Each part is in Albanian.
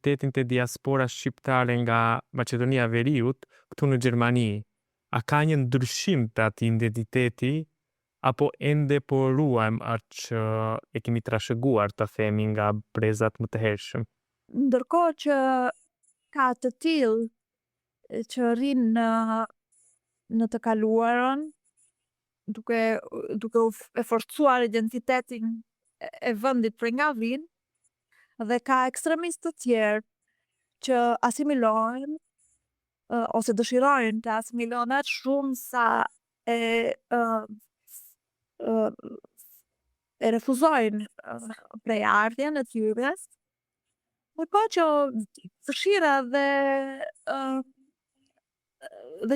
identitetin të diaspora shqiptare nga Maqedonia e Veriut këtu në Gjermani? A ka një ndryshim të atij identiteti apo ende po ruajmë atë që e kemi trashëguar të themi nga brezat më të hershëm? Ndërkohë që ka të tillë që rrinë në të kaluarën, duke e forcuar identitetin e vendit prej nga vinë, dhe ka ekstremistë të tjerë që asimilohen ose dëshirojnë të asimilohen aq shumë sa e refuzojnë prej ardhjen e tyre, ndërkohë që dëshira dhe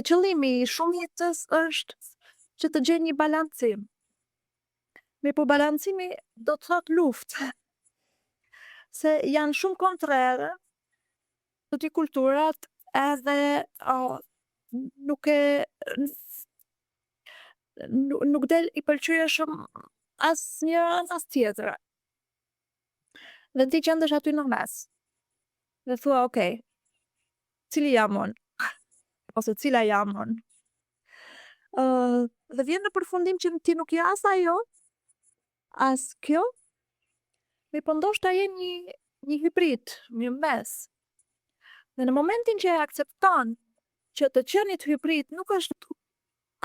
qëllimi i shumicës është që të gjejë një balancim. Po balancimi do të thotë luftë, se janë shumë kontrere të dy kulturat edhe nuk del i pëlqyeshëm as njëra as tjetra. Dhe ti qëndesh aty në mes dhe thua, okay, cili jam unë? Ose cila jam unë? Dhe vjen në përfundim që ti nuk je as ajo, as kjo, po ndoshta je një hibrid, një mes. Dhe në momentin që e akcepton që të qenit hibrid nuk është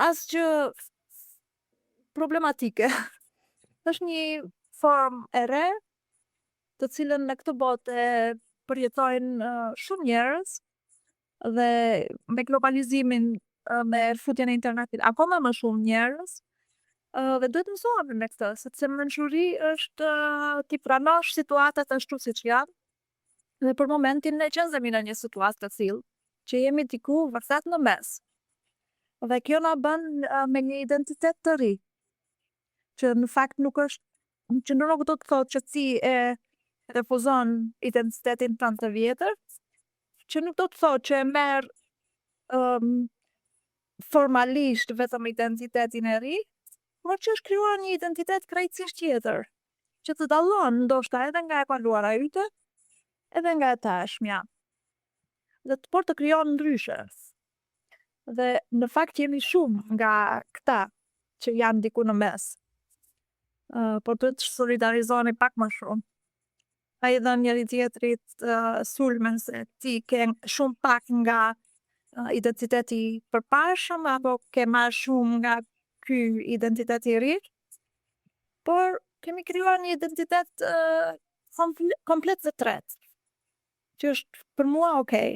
asgjë problematike, është një formë e re, të cilën në këtë botë përjetojnë shumë njerëz, dhe me globalizimin, me futjen e internetit akoma më shumë njerëz, dhe duhet mësohemi me këtë, sepse mençuri është ti pranosh situatat ashtu siç janë, dhe për momentin ne qëndremi në një situatë të tillë që jemi diku vërtet në mes. Dhe kjo na bën me një identitet të ri, që në fakt nuk do të thotë që ti e refuzon identitetin tënd të vjetër, që nuk do të thotë që e merr formalisht vetëm identitetin e ri, por që është krijuar një identitet krejtësisht tjetër, që të dallon ndoshta edhe nga e kaluara yte, edhe nga e tashmja. Por të krijon ndryshe. Dhe në fakt jemi shumë nga këta që janë diku në mes. Por duhet të solidarizoni pak më shumë. Ai dhënë njëri tjetrit sulmen se ti ke shumë pak nga identiteti përparshëm apo ke marrë shumë nga ky identiteti i ri, por kemi krijuar një identitet komplet të tretë, që është për mua okay.